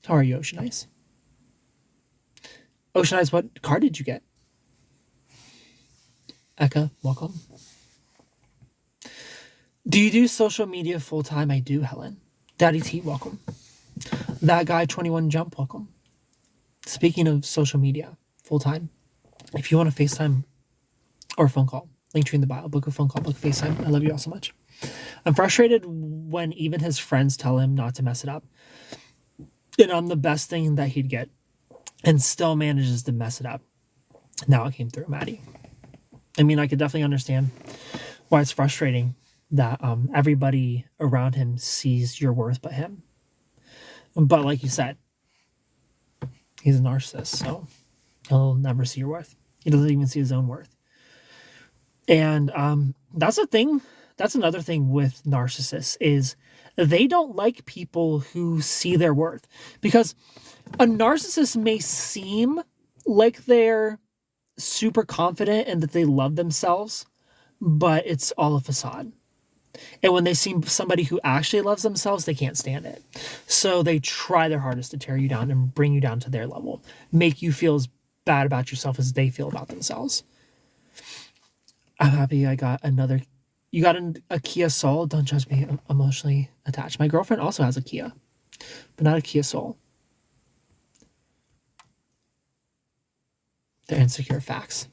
How are you, Ocean Eyes? Ocean Eyes, what car did you get? Eka, welcome. Do you do social media full time? I do, Helen. Daddy T, welcome. That guy, 21 Jump, welcome. Speaking of social media full time, if you want a FaceTime or a phone call, link tree in the bio, book a phone call, book a FaceTime. I love you all so much. I'm frustrated when even his friends tell him not to mess it up. And I'm the best thing that he'd get, and still manages to mess it up. Now it came through, Maddie. I mean, I could definitely understand why it's frustrating that everybody around him sees your worth but him. But like you said, he's a narcissist, so he'll never see your worth. He doesn't even see his own worth. And that's a thing. That's another thing with narcissists is they don't like people who see their worth, because a narcissist may seem like they're super confident and that they love themselves, but it's all a facade. And when they see somebody who actually loves themselves, they can't stand it. So they try their hardest to tear you down and bring you down to their level, make you feel as bad about yourself as they feel about themselves. I'm happy I got another. You got a Kia Soul? Don't judge me. I'm emotionally attached. My girlfriend also has a Kia, but not a Kia Soul. They're insecure, facts.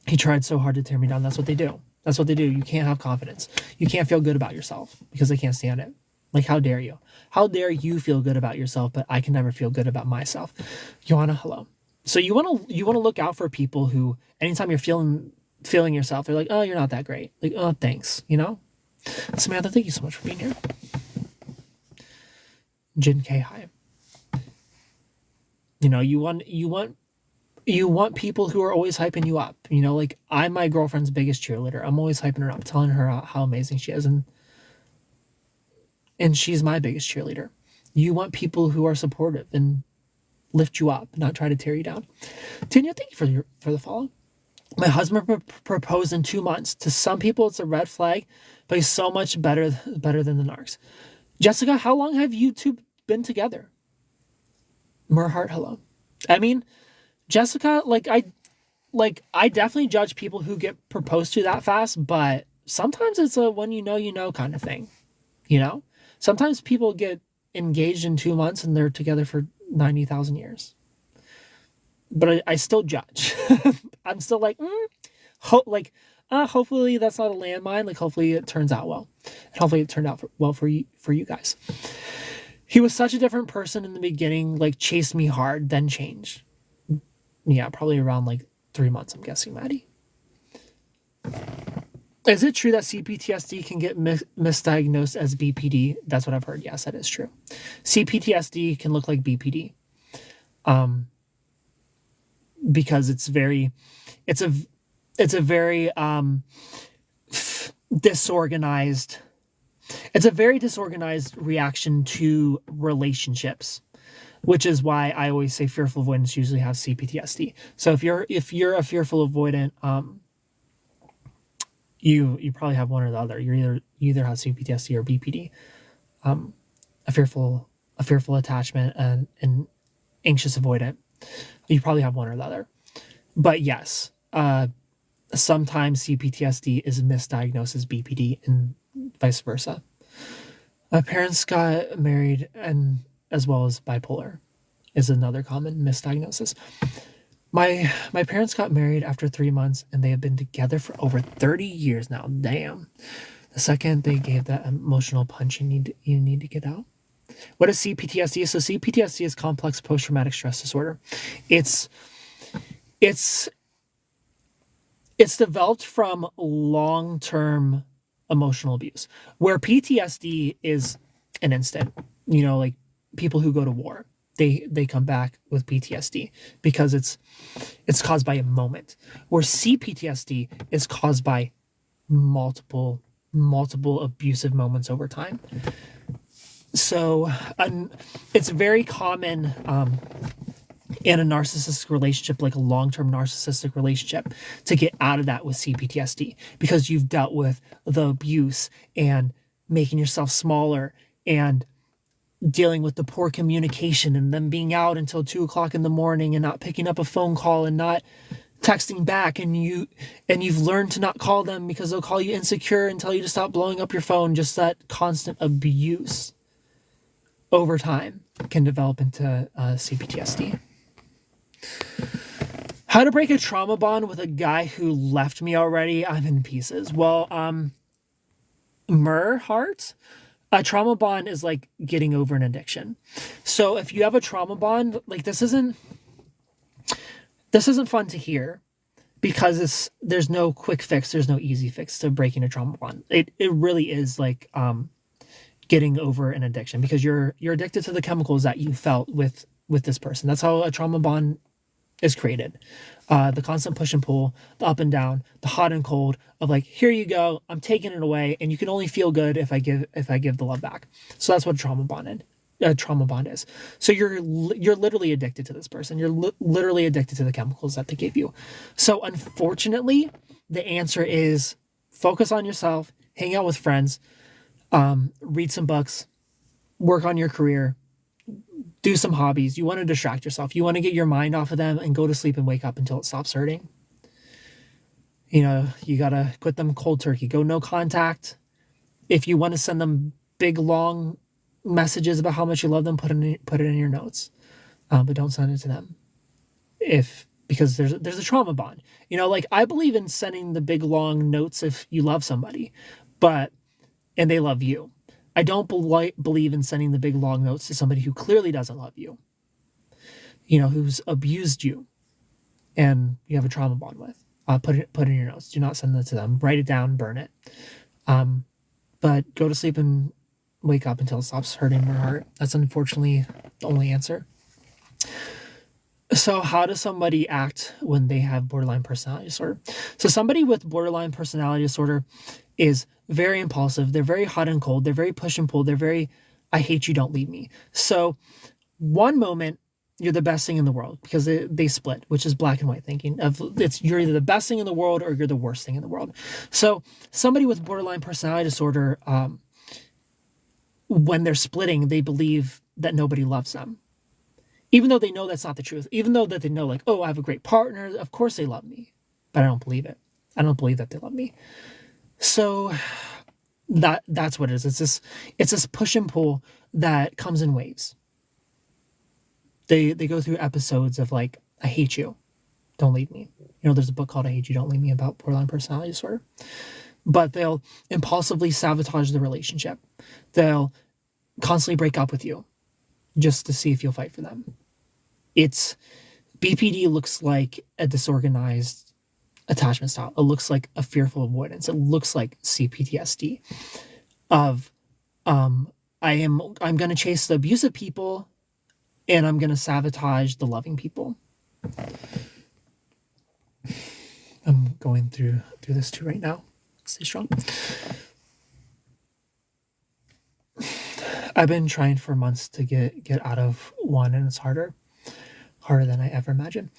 He tried so hard to tear me down. That's what they do. You can't have confidence. You can't feel good about yourself because they can't stand it Like, how dare you? How dare you feel good about yourself, but I can never feel good about myself? Joanna, hello. So you want to look out for people who, anytime you're feeling yourself, they're like, oh, you're not that great. Like, oh, thanks. Samantha, thank you so much for being here. Jin K, hi. You want people who are always hyping you up. Like, I'm my girlfriend's biggest cheerleader. I'm always hyping her up, telling her how amazing she is, and she's my biggest cheerleader. You want people who are supportive and lift you up, not try to tear you down. Tanya, thank you for the follow. My husband proposed in 2 months. To some people, it's a red flag, but he's so much better than the narcs. Jessica, how long have you two been together? Merhart, hello. I mean, Jessica, I definitely judge people who get proposed to that fast, but sometimes it's a when you know kind of thing. Sometimes people get engaged in 2 months and they're together for 90,000 years. But I still judge. I'm still like, hopefully that's not a landmine. Like, hopefully it turns out well. And hopefully it turned out well for you guys. He was such a different person in the beginning, like chased me hard, then changed. Yeah, probably around 3 months, I'm guessing, Maddie. Is it true that CPTSD can get misdiagnosed as BPD? That's what I've heard. Yes, that is true. CPTSD can look like BPD. Because it's a very disorganized. It's a very disorganized reaction to relationships, which is why I always say fearful avoidants usually have CPTSD. So if you're a fearful avoidant, you probably have one or the other. You either have CPTSD or BPD, a fearful attachment and an anxious avoidant. You probably have one or the other. But yes, sometimes CPTSD is misdiagnosed as BPD and vice versa. My parents got married, and as well as bipolar is another common misdiagnosis. My parents got married after 3 months, and they have been together for over 30 years now. Damn. The second they gave that emotional punch you need to get out. What is CPTSD? So CPTSD is complex post-traumatic stress disorder. It's developed from long-term emotional abuse, where PTSD is an instant. Like people who go to war, they come back with PTSD because it's caused by a moment, where CPTSD is caused by multiple abusive moments over time. So it's very common in a narcissistic relationship, like a long-term narcissistic relationship, to get out of that with CPTSD because you've dealt with the abuse and making yourself smaller and dealing with the poor communication and them being out until 2:00 in the morning and not picking up a phone call and not texting back, and you've learned to not call them because they'll call you insecure and tell you to stop blowing up your phone. Just that constant abuse over time can develop into CPTSD. How to break a trauma bond with a guy who left me already? I'm in pieces. Well, Heart, a trauma bond is like getting over an addiction. So if you have a trauma bond, like this isn't fun to hear because there's no quick fix, there's no easy fix to breaking a trauma bond. It really is like getting over an addiction because you're addicted to the chemicals that you felt with this person. That's how a trauma bond is created. The constant push and pull, the up and down, the hot and cold of like, here you go, I'm taking it away, and you can only feel good if I give the love back. So that's what a trauma bond is. So you're literally addicted to this person. You're literally addicted to the chemicals that they give you. So unfortunately, the answer is focus on yourself, hang out with friends, read some books, work on your career, do some hobbies. You want to distract yourself. You want to get your mind off of them and go to sleep and wake up until it stops hurting. You got to quit them cold turkey. Go no contact. If you want to send them big, long messages about how much you love them, put it in your notes. But don't send it to them. Because there's a trauma bond. Like I believe in sending the big, long notes if you love somebody, and they love you. I don't believe in sending the big long notes to somebody who clearly doesn't love you, who's abused you and you have a trauma bond with. Put it in your notes. Do not send that to them. Write it down, burn it. But go to sleep and wake up until it stops hurting your heart. That's unfortunately the only answer. So how does somebody act when they have borderline personality disorder? So somebody with borderline personality disorder is very impulsive. They're very hot and cold. They're very push and pull. They're very, I hate you, don't leave me. So one moment, you're the best thing in the world because they split, which is black and white thinking. You're either the best thing in the world or you're the worst thing in the world. So somebody with borderline personality disorder, when they're splitting, they believe that nobody loves them. Even though they know that's not the truth. Even though that they know, like, oh, I have a great partner. Of course they love me. But I don't believe it. I don't believe that they love me. So that's what it is. It's this push and pull that comes in waves. They go through episodes of like, I hate you, don't leave me. There's a book called I Hate You, Don't Leave Me about borderline personality disorder. But they'll impulsively sabotage the relationship. They'll constantly break up with you just to see if you'll fight for them. BPD looks like a disorganized attachment style. It looks like a fearful avoidance. It looks like CPTSD of I'm going to chase the abusive people and I'm going to sabotage the loving people. I'm going through this too right now. Stay strong. I've been trying for months to get out of one, and it's harder than I ever imagined.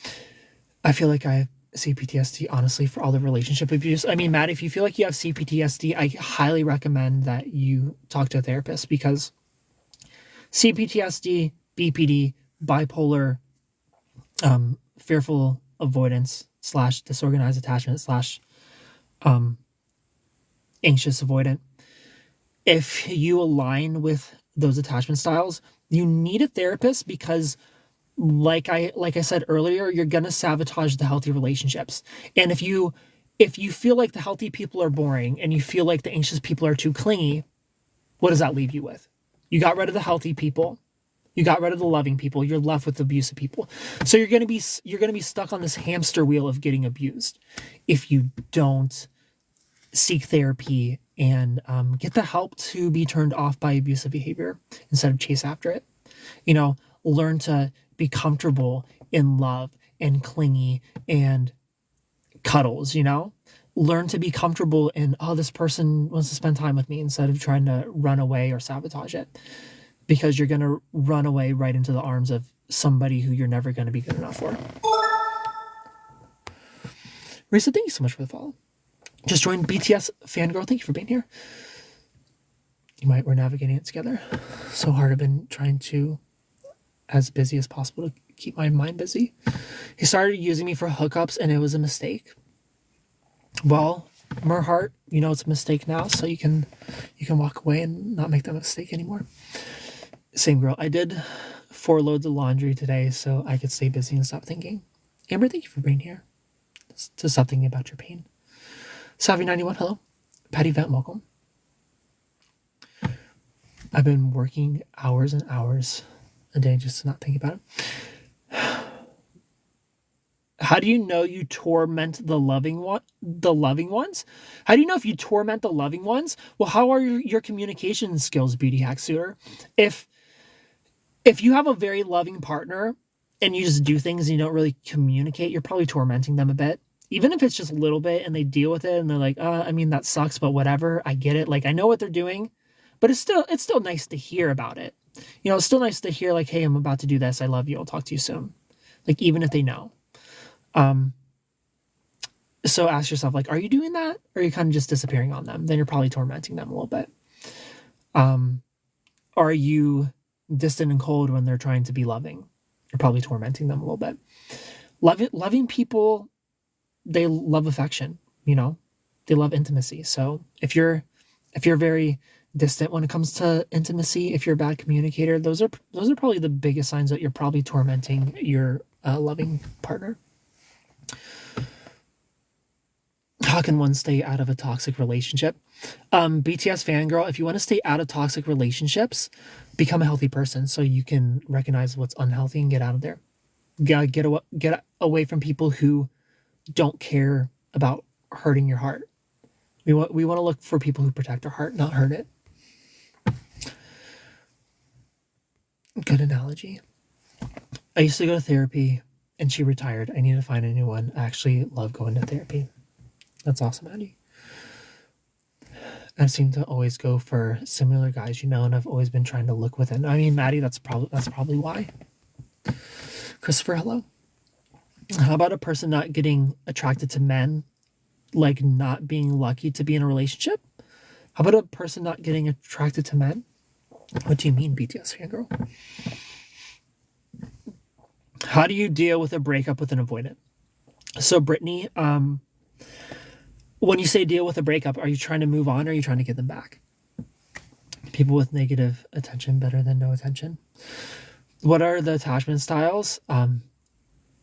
I feel like I have CPTSD, honestly, for all the relationship abuse. I mean, Matt, if you feel like you have CPTSD, I highly recommend that you talk to a therapist because CPTSD, BPD, bipolar, fearful avoidance / disorganized attachment / anxious avoidant. If you align with those attachment styles, you need a therapist because like I said earlier, you're going to sabotage the healthy relationships. And if you feel like the healthy people are boring and you feel like the anxious people are too clingy, what does that leave you with? You got rid of the healthy people. You got rid of the loving people. You're left with abusive people. So you're going to be stuck on this hamster wheel of getting abused if you don't seek therapy and get the help to be turned off by abusive behavior instead of chase after it. Learn to be comfortable in love and clingy and cuddles, learn to be comfortable in, oh, this person wants to spend time with me instead of trying to run away or sabotage it, because you're going to run away right into the arms of somebody who you're never going to be good enough for. Risa, thank you so much for the follow. Just joined BTS Fangirl. Thank you for being here. We're navigating it together. So hard. I've been trying to, as busy as possible, to keep my mind busy. He started using me for hookups and it was a mistake. Well, Merhart, it's a mistake now, so you can walk away and not make that mistake anymore. Same girl. I did 4 loads of laundry today so I could stay busy and stop thinking. Amber, thank you for being here. To stop thinking about your pain. Savvy91, hello. Patty Vent, welcome. I've been working hours and hours a day just to not think about it. How do you know you torment the loving ones? How do you know if you torment the loving ones? Well, how are your communication skills, beauty hack suitor? If you have a very loving partner and you just do things and you don't really communicate, you're probably tormenting them a bit. Even if it's just a little bit and they deal with it and they're like, that sucks, but whatever, I get it. Like, I know what they're doing, but it's still nice to hear about it. It's still nice to hear like, hey, I'm about to do this. I love you. I'll talk to you soon. Like, even if they know. So ask yourself, like, are you doing that? Or are you kind of just disappearing on them? Then you're probably tormenting them a little bit. Are you distant and cold when they're trying to be loving? You're probably tormenting them a little bit. Loving people, they love affection, they love intimacy. So if you're very distant when it comes to intimacy, if you're a bad communicator, those are probably the biggest signs that you're probably tormenting your loving partner. How can one stay out of a toxic relationship? BTS fangirl, if you want to stay out of toxic relationships, become a healthy person so you can recognize what's unhealthy and get out of there. Get away from people who don't care about hurting your heart. We want to look for people who protect our heart, not hurt it. Good analogy. I used to go to therapy and she retired. I need to find a new one. I actually love going to therapy. That's awesome, Maddie. I seem to always go for similar guys, and I've always been trying to look within. I mean, Maddie, that's probably why. Christopher, hello. How about a person not getting attracted to men, like not being lucky to be in a relationship? How about a person not getting attracted to men? What do you mean, BTS fangirl? How do you deal with a breakup with an avoidant? So, Brittany, when you say deal with a breakup, are you trying to move on or are you trying to get them back? People with negative attention better than no attention. What are the attachment styles?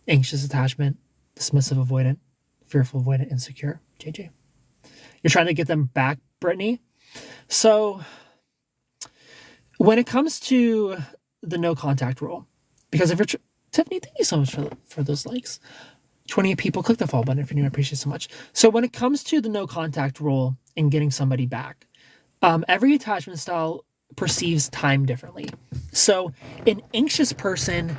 Anxious attachment, dismissive avoidant, fearful avoidant, insecure. JJ. You're trying to get them back, Brittany. So when it comes to the no contact rule, because if you're Tiffany, thank you so much for those likes. 28 people, click the follow button if you're new. I appreciate it so much. So when it comes to the no contact rule and getting somebody back, every attachment style perceives time differently. So an anxious person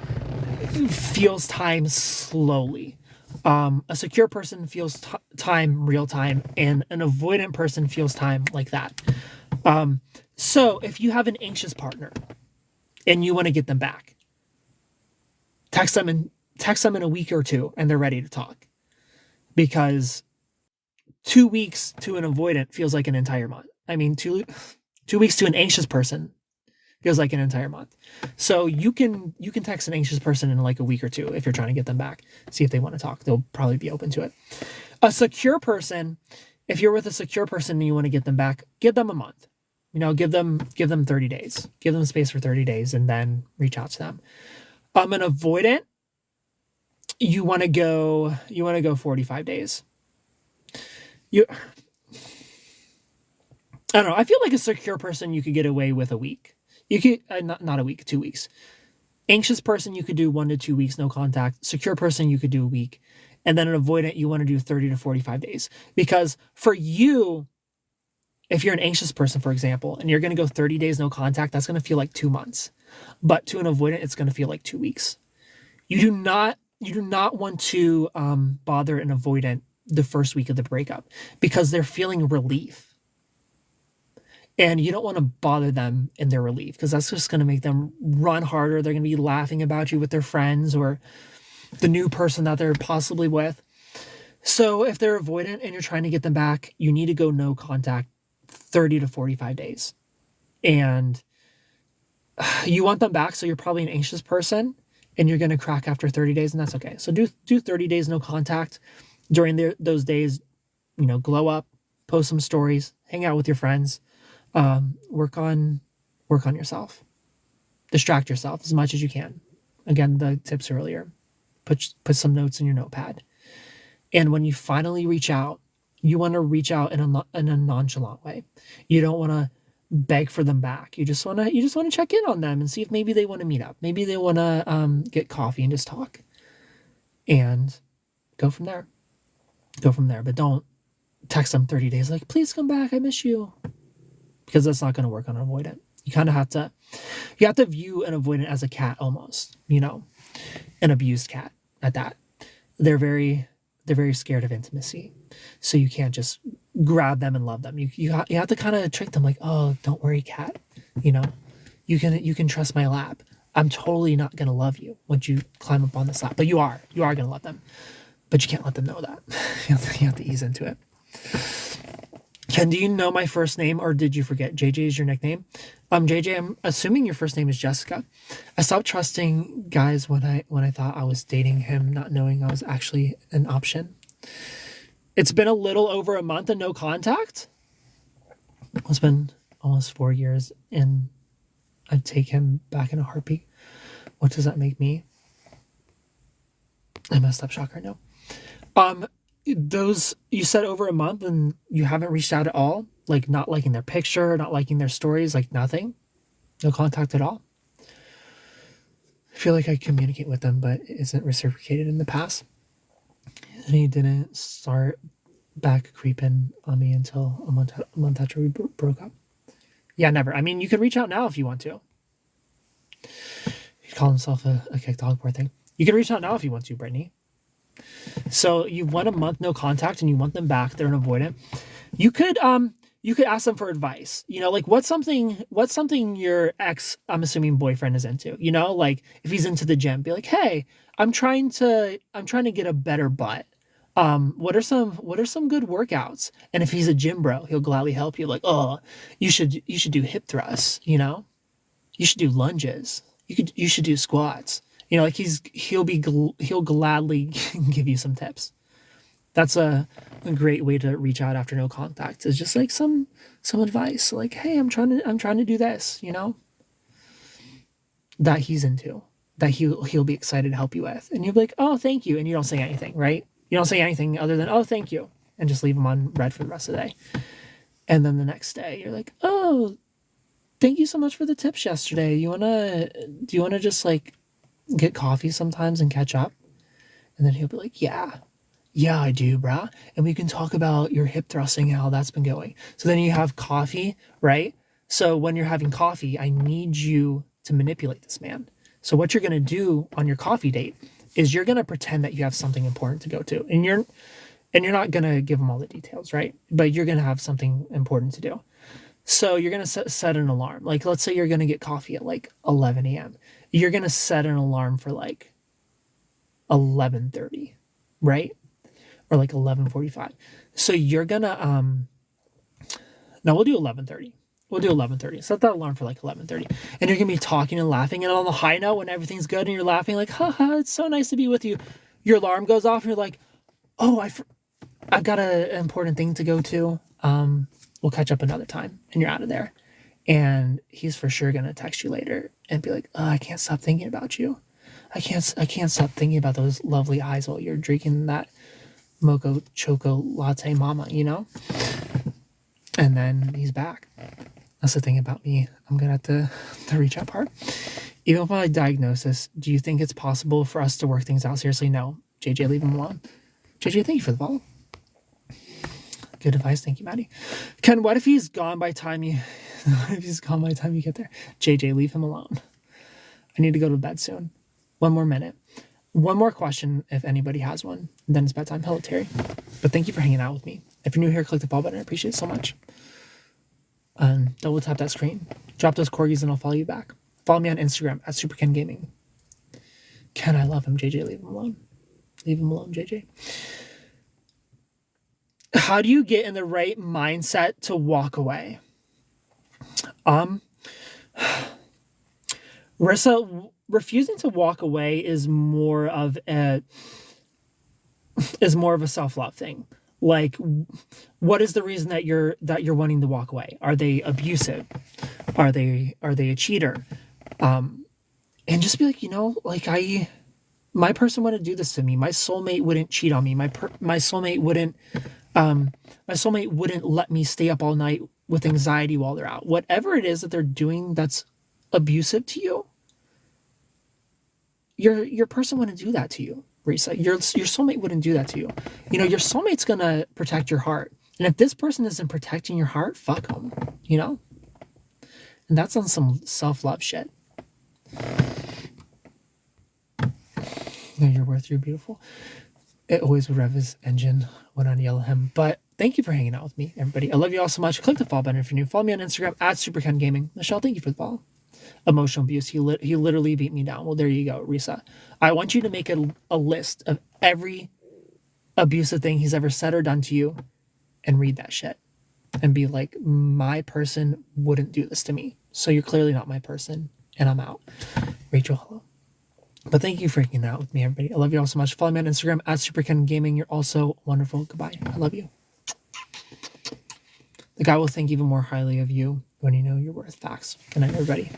feels time slowly. A secure person feels time real time, and an avoidant person feels time like that. So if you have an anxious partner and you want to get them back, text them in a week or two and they're ready to talk, because 2 weeks to an avoidant feels like an entire month. I mean, 2 weeks to an anxious person feels like an entire month. So you can text an anxious person in like a week or two if you're trying to get them back, see if they want to talk. They'll probably be open to it. A secure person, if you're with a secure person and you want to get them back, give them a month. Give them 30 days. Give them space for 30 days and then reach out to them. An avoidant, you want to go 45 days. I don't know. I feel like a secure person, you could get away with a week. You could, not a week, 2 weeks. Anxious person, you could do 1 to 2 weeks, no contact. Secure person, you could do a week. And then an avoidant, you want to do 30 to 45 days. Because for you, if you're an anxious person, for example, and you're going to go 30 days, no contact, that's going to feel like 2 months. But to an avoidant, it's going to feel like 2 weeks. You do not want to bother an avoidant the first week of the breakup because they're feeling relief. And you don't want to bother them in their relief because that's just going to make them run harder. They're going to be laughing about you with their friends or the new person that they're possibly with. So if they're avoidant and you're trying to get them back, you need to go no contact 30 to 45 days. And you want them back, so you're probably an anxious person and you're going to crack after 30 days, and that's okay. So do 30 days no contact. During those days, glow up, post some stories, hang out with your friends. Work on yourself. Distract yourself as much as you can. Again, the tips earlier. Put some notes in your notepad. And when you finally reach out, you want to reach out in a nonchalant way. You don't want to beg for them back. You just want to check in on them and see if maybe they want to meet up. Maybe they want to get coffee and just talk. And go from there. But don't text them 30 days like, please come back, I miss you. Because that's not going to work on an avoidant. You kind of have to view an avoidant as a cat almost, an abused cat at that. They're very scared of intimacy. So you can't just grab them and love them. You have to kind of trick them like, oh, don't worry, cat. You can trust my lap. I'm totally not going to love you once you climb up on this lap. But you are going to love them. But you can't let them know that. You have to ease into it. Ken, do you know my first name or did you forget? JJ is your nickname. JJ, I'm assuming your first name is Jessica. I stopped trusting guys when I thought I was dating him, not knowing I was actually an option. It's been a little over a month of no contact. It's been almost 4 years and I'd take him back in a heartbeat. What does that make me? I messed up, shocker, no. you said over a month and you haven't reached out at all, like not liking their picture, not liking their stories, like nothing, no contact at all. I feel like I communicate with them, but it isn't reciprocated in the past. And he didn't start back creeping on me until a month after we broke up. Yeah, never. I mean, you could reach out now if you want to. He called himself a kick dog, poor thing. You can reach out now if you want to, Brittany. So you want a month no contact and you want them back, they're an avoidant. You could ask them for advice. You know, like what's something your ex, I'm assuming boyfriend, is into. You know, like if he's into the gym, be like, hey, I'm trying to get a better butt. What are some good workouts? And if he's a gym bro, he'll gladly help you. Like, oh, you should do hip thrusts, you know? You should do lunges. You should do squats. You know, like he'll gladly give you some tips. That's a great way to reach out after no contact. Is just like some advice. Like, hey, I'm trying to do this, you know? That he's into. That he'll be excited to help you with. And you'll be like, oh, thank you. And you don't say anything, right? You don't say anything other than, oh, thank you. And just leave him on red for the rest of the day. And then the next day you're like, oh, thank you so much for the tips yesterday. Do you wanna just like get coffee sometimes and catch up? And then he'll be like, yeah, I do, brah. And we can talk about your hip thrusting, how that's been going. So then you have coffee, right? So when you're having coffee, I need you to manipulate this man. So what you're going to do on your coffee date is you're going to pretend that you have something important to go to. And you're not going to give him all the details, right? But you're going to have something important to do. So you're going to set an alarm. Like, let's say you're going to get coffee at like 11 a.m. You're going to set an alarm for like 11:30, right? Or like 11:45. So you're going to, no, we'll do 11:30. We'll do 11:30. Set that alarm for like 11:30. And you're going to be talking and laughing. And on the high note, when everything's good and you're laughing, like, haha, it's so nice to be with you. Your alarm goes off and you're like, oh, I've got an important thing to go to. We'll catch up another time. And you're out of there. And he's for sure going to text you later and be like, oh, I can't stop thinking about you. I can't stop thinking about those lovely eyes while you're drinking that mocha choco latte mama, you know? And then he's back. That's the thing about me. I'm going to have to reach out hard. Even with my diagnosis, do you think it's possible for us to work things out? Seriously, no. JJ, leave him alone. JJ, thank you for the follow. Good advice. Thank you, Maddie. Ken, what if he's gone by time you get there? JJ, leave him alone. I need to go to bed soon. One more minute. One more question if anybody has one. Then it's bedtime. Hello, Terry. But thank you for hanging out with me. If you're new here, click the follow button. I appreciate it so much. Double tap that screen. Drop those corgis and I'll follow you back. Follow me on Instagram at SuperKenGaming. Ken, I love him. JJ, leave him alone. Leave him alone, JJ. How do you get in the right mindset to walk away? Rissa, refusing to walk away is more of a self-love thing. Like, what is the reason that you're wanting to walk away? Are they abusive? Are they a cheater? And just be like, you know, like my person wouldn't do this to me. My soulmate wouldn't cheat on me. My soulmate wouldn't let me stay up all night with anxiety while they're out. Whatever it is that they're doing that's abusive to you, your person wouldn't do that to you, Risa. Your soulmate wouldn't do that to you. You know, your soulmate's gonna protect your heart. And if this person isn't protecting your heart, fuck them, you know? And that's on some self-love shit. No, you're worth, you're beautiful. It always would rev his engine when I yell at him. But thank you for hanging out with me, everybody. I love you all so much. Click the follow button if you're new. Follow me on Instagram at SuperKenGaming. Michelle, thank you for the follow. Emotional abuse. He literally beat me down. Well, there you go, Risa. I want you to make a list of every abusive thing he's ever said or done to you and read that shit. And be like, my person wouldn't do this to me. So you're clearly not my person. And I'm out. Rachel, hello. But thank you for hanging out with me, everybody. I love you all so much. Follow me on Instagram at SuperKenGaming. You're also wonderful. Goodbye. I love you. The guy will think even more highly of you when you know your worth. Facts. Good night, everybody.